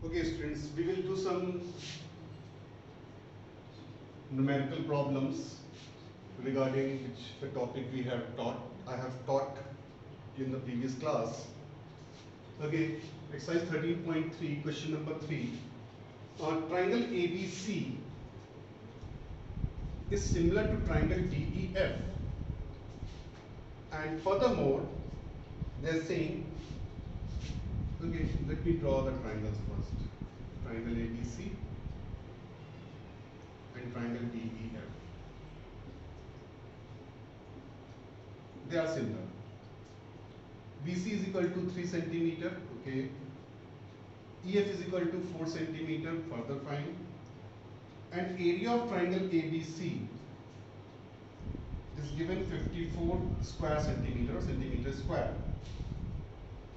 Okay, students, we will do some numerical problems regarding which the topic we have taught. I have taught in the previous class. Okay, exercise 13.3, question number 3. Triangle ABC is similar to triangle DEF, and furthermore, they are saying, okay, let me draw the triangles first. Triangle ABC and triangle DEF. They are similar. BC is equal to 3 centimeter, okay. EF is equal to 4 centimeter, further find. And area of triangle ABC is given 54 square centimeter square.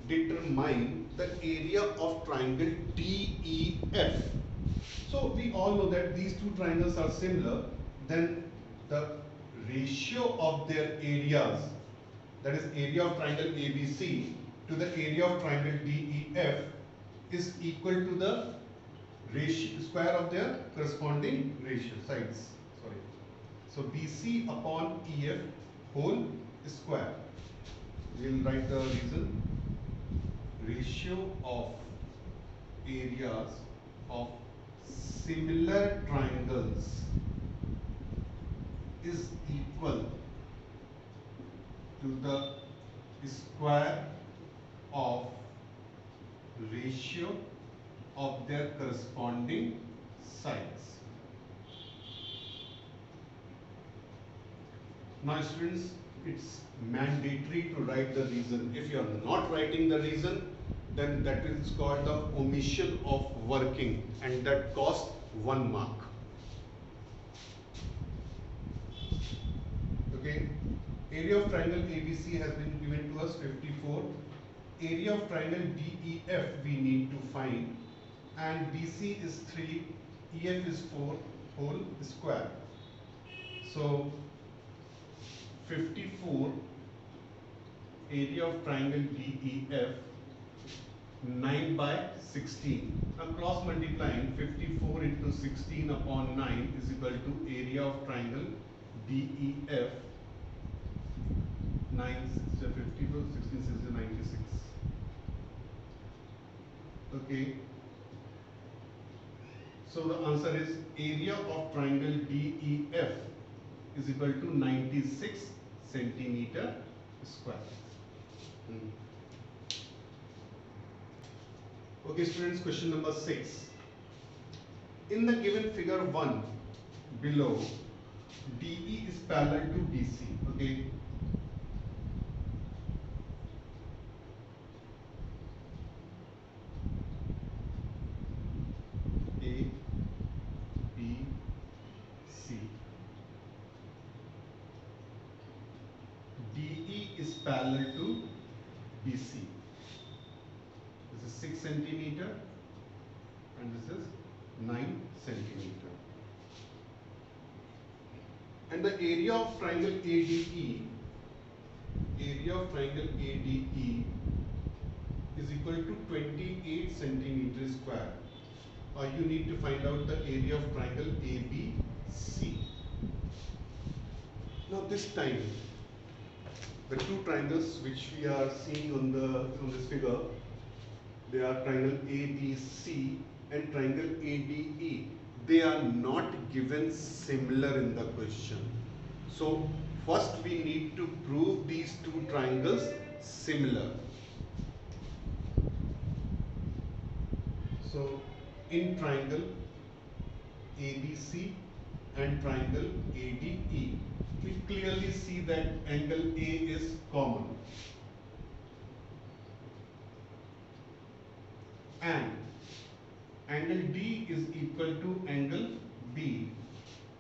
Determine the area of triangle DEF. So we all know that these two triangles are similar, then the ratio of their areas, that is area of triangle ABC to the area of triangle DEF, is equal to the ratio square of their corresponding ratio sides. Sorry. So BC upon EF whole square. We will write the reason. Ratio of areas of similar triangles is equal to the square of ratio of their corresponding sides. Now students, it's mandatory to write the reason. If you are not writing the reason, then that is called the omission of working, and that costs 1 mark. Okay, area of triangle ABC has been given to us 54. Area of triangle DEF we need to find, and BC is 3, EF is 4 whole square. So 54 area of triangle DEF 9 by 16. Now cross multiplying 54 into 16 upon 9 is equal to area of triangle DEF. 9 6 54, 16 6 96. Okay. So the answer is area of triangle DEF is equal to 96 centimeter square. Okay students, question number 6. In the given figure 1 below, DE is parallel to BC. Okay. A, B, C. DE is parallel to BC. This is 6 centimeter and this is 9 centimeter. And the area of triangle ADE, is equal to 28 centimeter square. You need to find out the area of triangle ABC. Now this time, the two triangles which we are seeing on this figure, they are triangle ABC and triangle ADE. They are not given similar in the question. So first we need to prove these two triangles similar. So in triangle ABC and triangle ADE, we clearly see that angle A is common, and angle D is equal to angle B,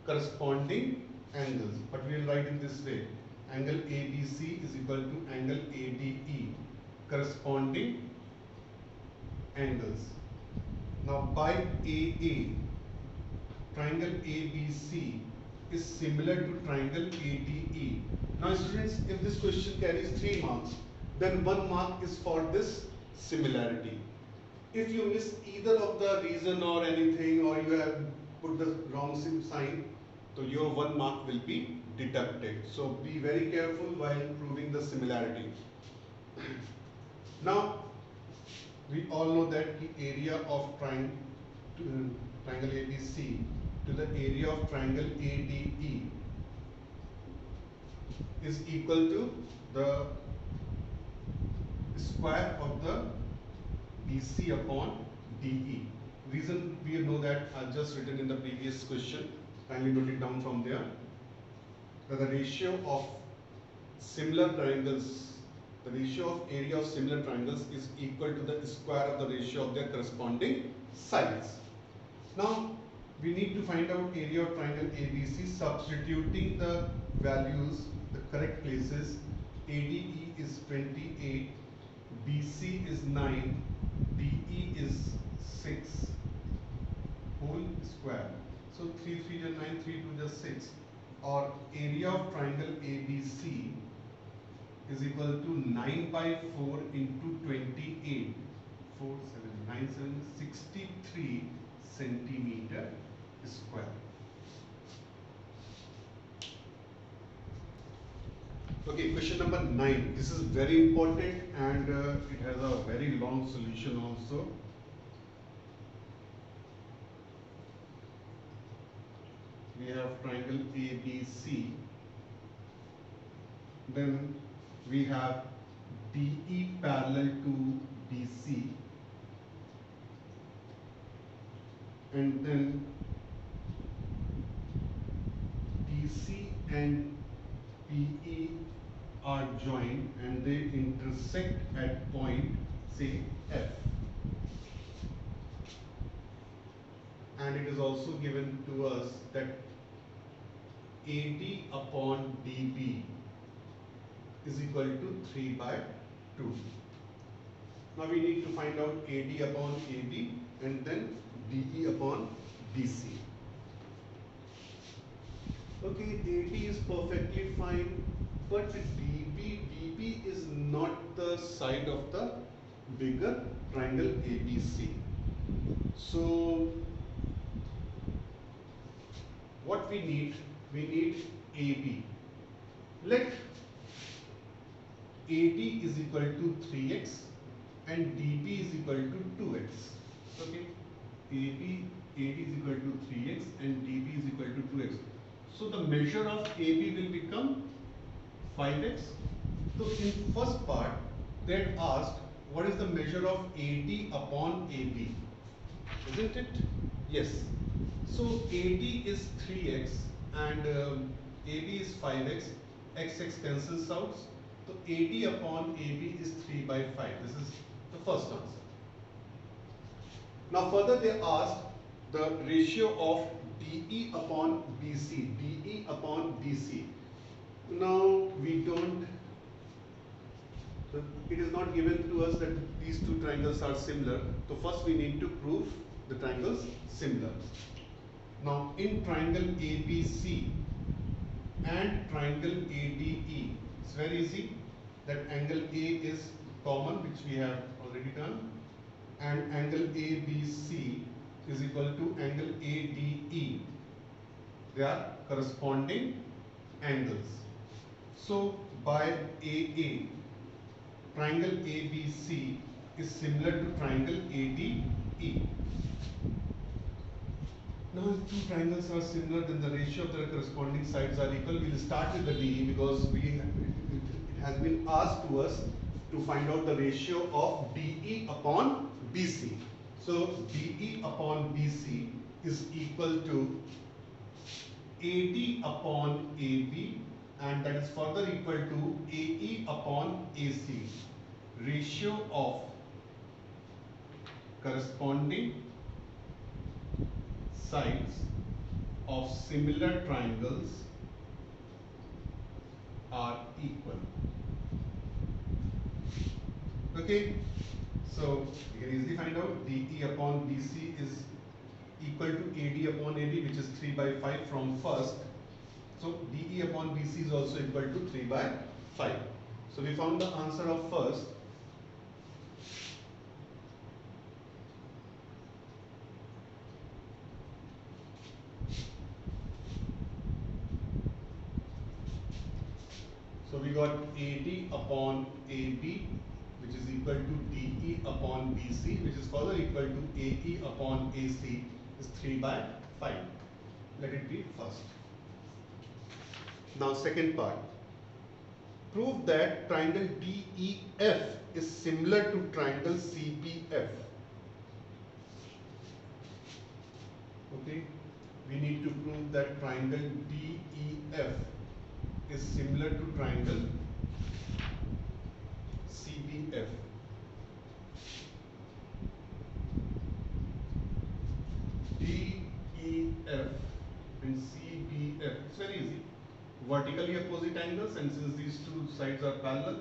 corresponding angles, but we will write in this way: angle ABC is equal to angle ADE, corresponding angles. Now by AA, triangle ABC is similar to triangle ADE. Now students, if this question carries 3 marks, then 1 mark is for this similarity. If you miss either of the reason or anything, or you have put the wrong sign, so your 1 mark will be deducted. So be very careful while proving the similarity. Now, we all know that the area of triangle ABC to the area of triangle ADE is equal to the square of the BC upon DE. Reason we know that I've just written in the previous question, kindly note it down from there, that the ratio of similar triangles, the ratio of area of similar triangles is equal to the square of the ratio of their corresponding sides. Now, we need to find out area of triangle ABC, substituting the values, the correct places. ADE is 28, BC is 9, DE is 6 whole square. So 3 3 is 9, 3 2 is 6. Or area of triangle ABC is equal to 9 by 4 into 28. 4 7 9 7 63 centimeter square. Okay, question number 9. This is very important, and it has a very long solution also. We have triangle ABC. Then we have DE parallel to BC. And then DC and PE are joined and they intersect at point, say, F. And it is also given to us that AD upon DB is equal to 3 by 2. Now we need to find out AD upon AB and then DE upon DC. Okay, AD is perfectly fine, but DB is not the side of the bigger triangle ABC. So what we need AB. Let AD is equal to 3x and DB is equal to 2x. Okay, AD is equal to 3x and DB is equal to 2x. So the measure of AB will become 5x. So in first part, they had asked what is the measure of AD upon AB, isn't it? Yes. So AD is 3x and AB is 5x. X cancels out. So AD upon AB is 3 by 5. This is the first answer. Now further they asked the ratio of DE upon BC. DE upon BC. Now we don't, it is not given to us that these two triangles are similar. So first we need to prove the triangles similar. Now in triangle ABC and triangle ADE, it's very easy that angle A is common, which we have already done, and angle ABC is equal to angle ADE. They are corresponding angles. So by AA, triangle ABC is similar to triangle ADE. Now if two triangles are similar, then the ratio of their corresponding sides are equal. We'll start with the DE because it has been asked to us to find out the ratio of DE upon BC. So DE upon BC is equal to AD upon AB, and that is further equal to AE upon AC. Ratio of corresponding sides of similar triangles are equal. Okay, so you can easily find out DE upon BC is equal to AD upon AB, which is 3 by 5 from first. So DE upon BC is also equal to 3 by 5. So we found the answer of first. So we got AD upon AB, which is equal to DE upon BC, which is further equal to AE upon AC, is 3 by 5. Let it be first. Now second part. Prove that triangle DEF is similar to triangle CBF. Okay, we need to prove that triangle DEF is similar to triangle CBF. DEF and CBF, it's very easy. Vertically opposite angles, and since these two sides are parallel,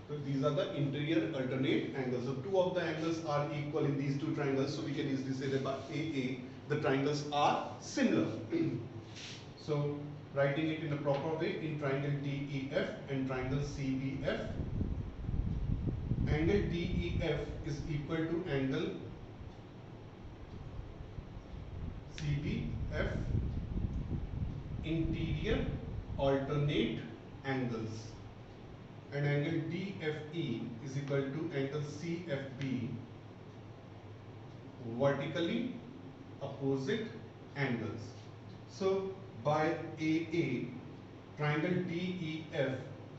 so these are the interior alternate angles. So two of the angles are equal in these two triangles, so we can easily say that by AA the triangles are similar. So writing it in a proper way, in triangle DEF and triangle CBF, angle DEF is equal to angle CBF, interior alternate angles, and angle DFE is equal to angle CFB, vertically opposite angles. So by AA, triangle DEF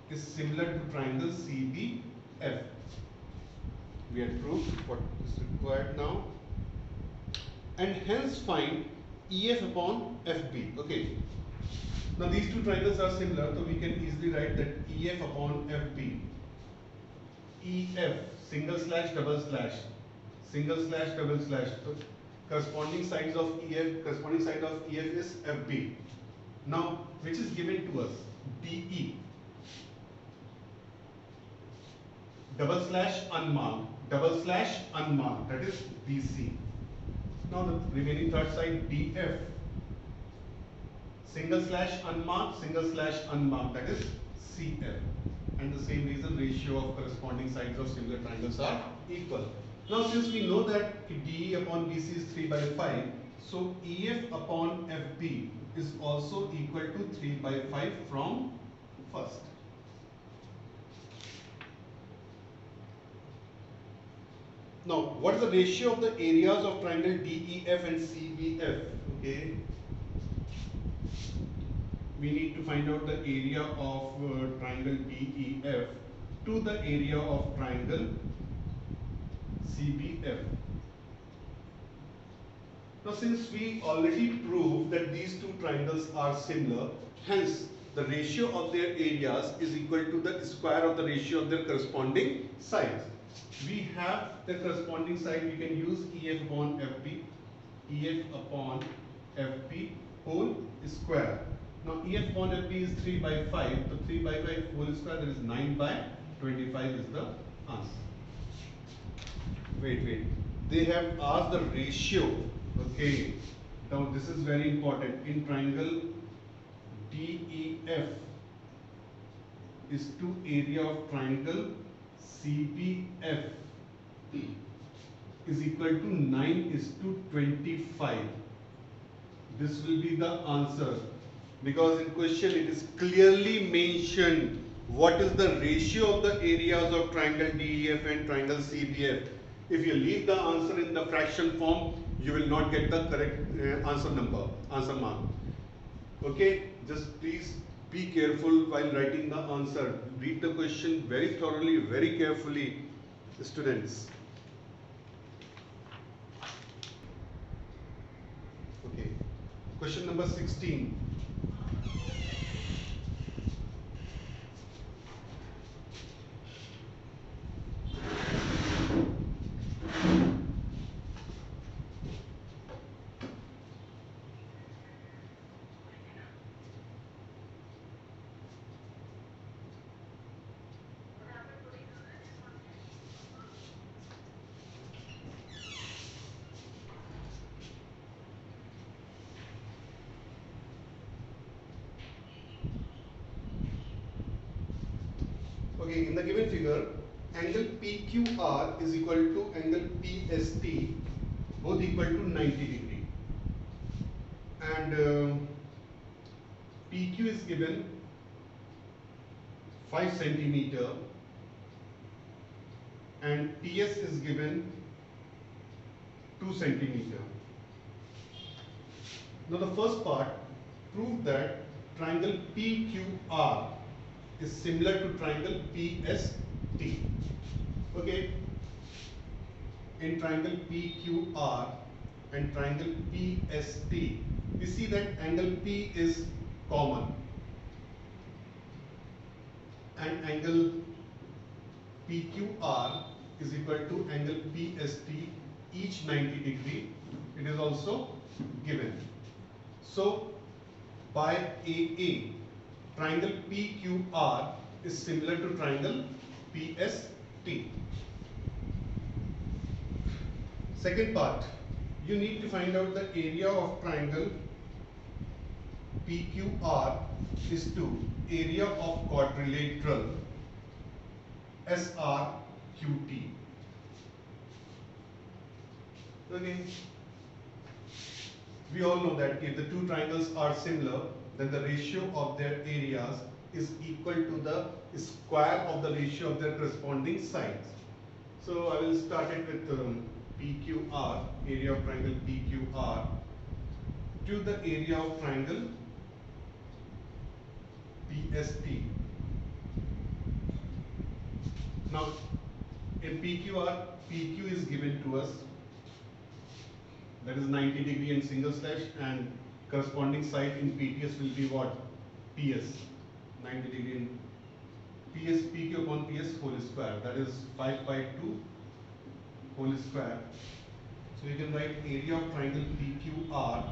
is similar to triangle CBF. We had proved what is required now, and hence find EF upon FB. Okay. Now these two triangles are similar, so we can easily write that EF upon FB. EF, single slash, double slash, single slash, double slash. So corresponding sides of EF, corresponding side of EF is FB. Now, which is given to us? DE. Double slash unmarked, double slash unmarked, that is BC. Now the remaining third side DF. Single slash unmarked, that is CF. And the same reason, ratio of corresponding sides of similar triangles are equal. Now since we know that DE upon BC is 3 by 5, so EF upon FB is also equal to 3 by 5 from first. Now what is the ratio of the areas of triangle DEF and CBF? Okay. We need to find out the area of triangle DEF to the area of triangle CBF. Now since we already proved that these two triangles are similar, hence the ratio of their areas is equal to the square of the ratio of their corresponding sides. We have the corresponding side, we can use EF upon FB, EF upon FB whole square. Now EF upon FB is 3 by 5, so 3 by 5 whole square, that is 9 by 25 is the answer. Wait, they have asked the ratio. Okay, now this is very important. In triangle DEF is to area of triangle CBF is equal to 9 is to 25. This will be the answer, because in question it is clearly mentioned what is the ratio of the areas of triangle DEF and triangle CBF. If you leave the answer in the fraction form, you will not get the correct answer mark. Okay, just please be careful while writing the answer. Read the question very thoroughly, very carefully, students. Okay, question number 16. Okay, in the given figure, angle PQR is equal to angle PST, both equal to 90 degree. And PQ is given 5 centimeter and TS is given 2 centimeter. Now the first part, prove that triangle PQR is similar to triangle PST. Okay, in triangle PQR and triangle PST, we see that angle P is common and angle PQR is equal to angle PST, each 90 degree. It is also given. So by AA, triangle PQR is similar to triangle PST. Second part, you need to find out the area of triangle PQR is to area of quadrilateral SRQT. Okay. We all know that if the two triangles are similar, then the ratio of their areas is equal to the square of the ratio of their corresponding sides. So I will start it with PQR, area of triangle PQR, to the area of triangle PST. Now in PQR, PQ is given to us, that is 90 degree in single slash, and corresponding side in PTS will be what? PS, 90 degree in PS, PQ upon PS whole square, that is 5 by 2 whole square. So you can write area of triangle PQR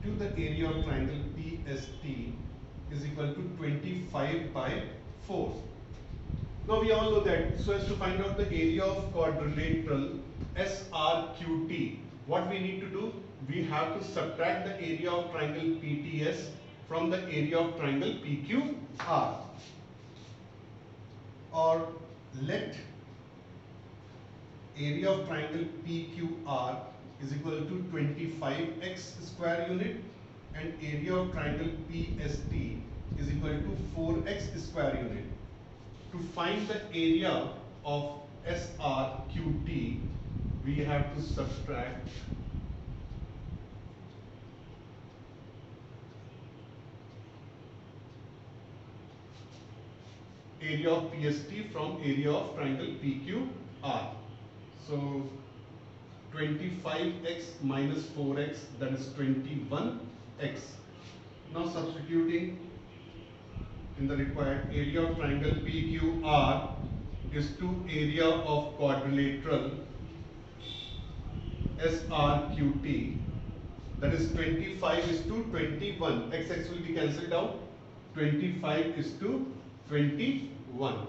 to the area of triangle PST is equal to 25 by 4. Now we all know that, so as to find out the area of quadrilateral SRQT, what we need to do? We have to subtract the area of triangle PTS from the area of triangle PQR. Or let area of triangle PQR is equal to 25x square unit and area of triangle PST is equal to 4x square unit. To find the area of SRQT, we have to subtract area of PST from area of triangle PQR. So 25x minus 4x, that is 21x. Now substituting in the required area of triangle PQR is to area of quadrilateral SRQT, that is 25 is to 21, x will be cancelled out, 25 is to 21.